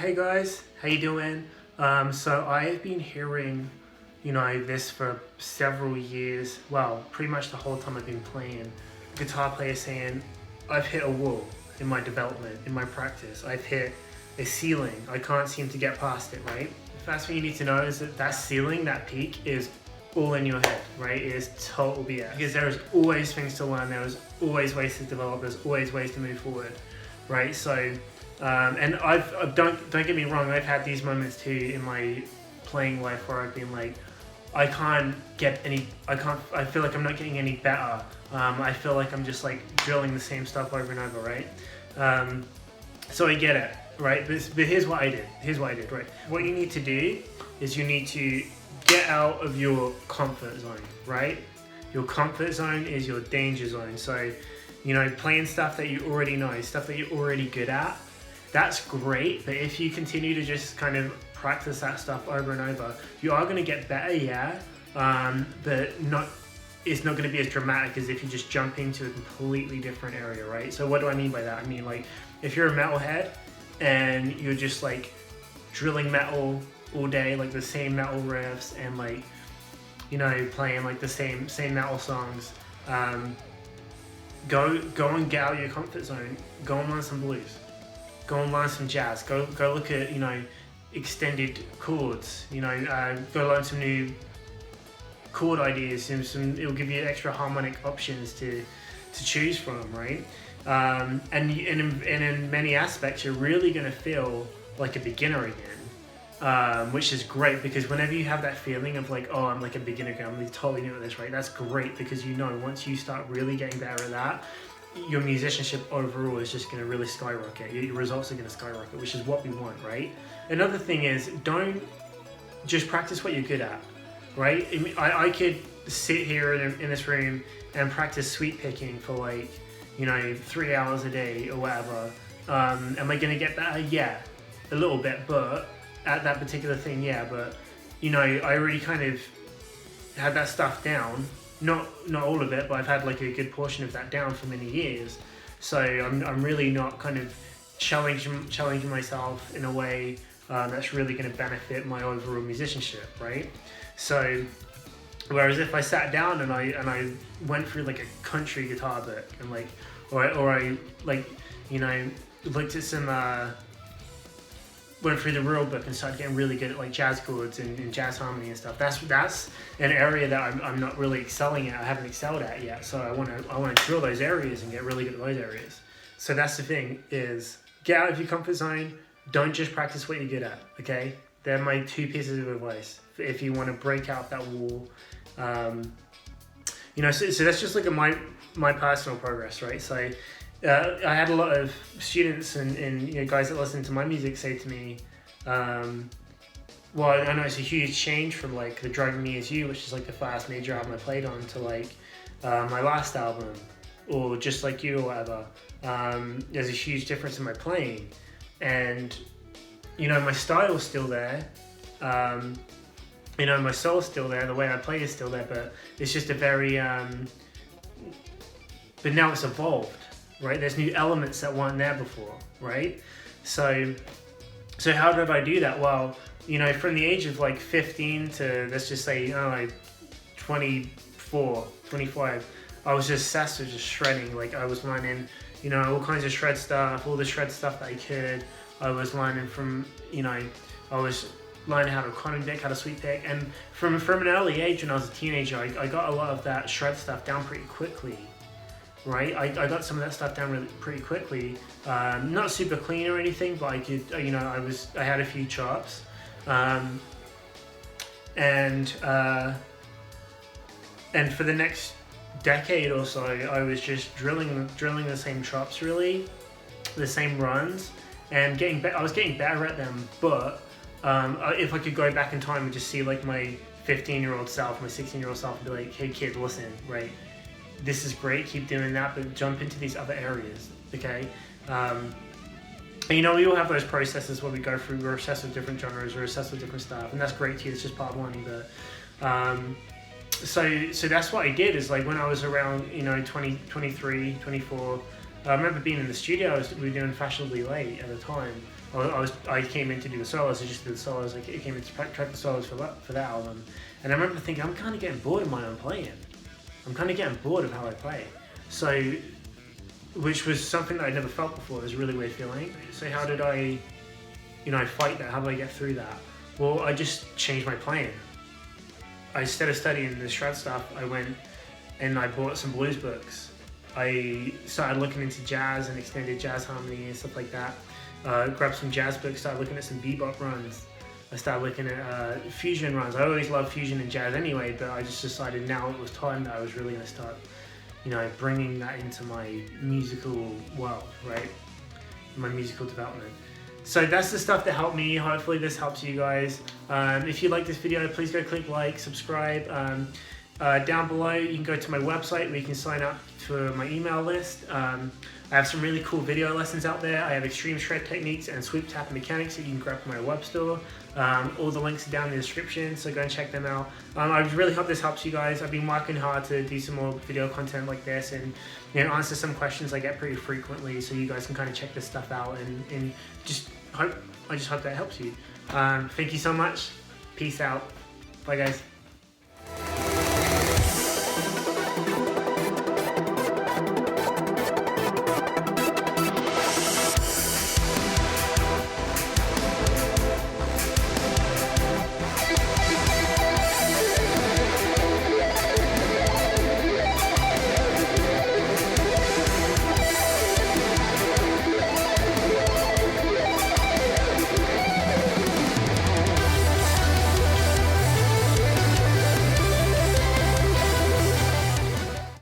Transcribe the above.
Hey guys, how you doing? So I have been hearing, this for several years. Well, pretty much the whole time I've been playing. Guitar players saying, I've hit a wall in my development, in my practice. I've hit a ceiling. I can't seem to get past it, right? The first thing you need to know is that ceiling, that peak, is all in your head, right? It is total BS. Because there is always things to learn. There is always ways to develop. There's always ways to move forward, right? So. And don't get me wrong, I've had these moments too in my playing life where I've been like, I feel like I'm not getting any better. I feel like I'm just like drilling the same stuff over and over, right? So I get it, right? But here's what I did, right? What you need to do is you need to get out of your comfort zone, right? Your comfort zone is your danger zone. So, playing stuff that you already know, stuff that you're already good at, that's great, but if you continue to just kind of practice that stuff over and over, you are going to get better, yeah, but it's not going to be as dramatic as if you just jump into a completely different area, right? So what do I mean by that? I mean, like, if you're a metalhead and you're just like drilling metal all day, like the same metal riffs and like, playing like the same metal songs, go and get out of your comfort zone, go and learn some blues. Go and learn some jazz. Go look at, extended chords. Go learn some new chord ideas. It'll give you extra harmonic options to choose from, right? And in many aspects, you're really going to feel like a beginner again, which is great because whenever you have that feeling of like, oh, I'm like a beginner again, I'm totally new at this, right? That's great because once you start really getting better at that, your musicianship overall is just going to really skyrocket. Your results are going to skyrocket, which is what we want, right? Another thing is, don't just practice what you're good at, right? I could sit here in this room and practice sweep picking for like, 3 hours a day or whatever. Am I going to get better? Yeah, a little bit, but at that particular thing, yeah, but, I already kind of had that stuff down. Not all of it, but I've had like a good portion of that down for many years. So I'm really not kind of challenging myself in a way that's really going to benefit my overall musicianship, right? So whereas if I sat down and I went through like a country guitar book and like or I like looked at some went through the real book and started getting really good at like jazz chords and jazz harmony and stuff. That's an area that I'm not really excelling at. I haven't excelled at yet. So I want to drill those areas and get really good at those areas. So that's the thing, is get out of your comfort zone. Don't just practice what you're good at. Okay, they're my 2 pieces of advice if you want to break out that wall. So that's just like my personal progress, right? So. I had a lot of students and guys that listen to my music say to me, well, I know it's a huge change from like the Driving Me As You, which is like the first major album I played on, to like my last album, or Just Like You or whatever. There's a huge difference in my playing, and my style's still there. My soul's still there. The way I play is still there, but it's just a very. But now it's evolved. Right, there's new elements that weren't there before, right? So how did I do that? Well, from the age of like 15 to, let's just say, 24, 25, I was just obsessed with just shredding. Like I was learning, all kinds of shred stuff, all the shred stuff that I could. I was learning from, I was learning how to quantum pick, how to sweep pick, and from an early age when I was a teenager, I got a lot of that shred stuff down pretty quickly. Right, I got some of that stuff down pretty quickly. Not super clean or anything, but I could, I had a few chops, and for the next decade or so, I was just drilling the same chops, really, the same runs, and I was getting better at them. But if I could go back in time and just see like my 15-year-old self, my 16-year-old self, and be like, hey kid, listen, right. This is great, keep doing that, but jump into these other areas, okay? And, we all have those processes where we go through, we're obsessed with different genres, we're obsessed with different stuff, and that's great too, it's just part of learning, but, so that's what I did, is like when I was around, 20, 23, 24, I remember being in the studio, we were doing Fashionably Late at the time, I came in to do the solos. I just did the solos. I came in to track the solos for that album, and I remember thinking, I'm kind of getting bored of my own playing. I'm kind of getting bored of how I play. So, which was something that I'd never felt before. It was a really weird feeling. So how did I, fight that? How did I get through that? Well, I just changed my playing. Instead of studying the shred stuff, I went and I bought some blues books. I started looking into jazz and extended jazz harmony and stuff like that. Grabbed some jazz books, started looking at some bebop runs. I started looking at fusion runs. I always loved fusion and jazz anyway, but I just decided now it was time that I was really going to start, bringing that into my musical world, right? My musical development. So that's the stuff that helped me. Hopefully this helps you guys. If you like this video, please go click like, subscribe. Down below, you can go to my website where you can sign up for my email list. I have some really cool video lessons out there. I have extreme shred techniques and sweep tap mechanics that you can grab from my web store. All the links are down in the description, so go and check them out. I really hope this helps you guys. I've been working hard to do some more video content like this and answer some questions I get pretty frequently, so you guys can kind of check this stuff out and I just hope that helps you. Thank you so much. Peace out. Bye guys.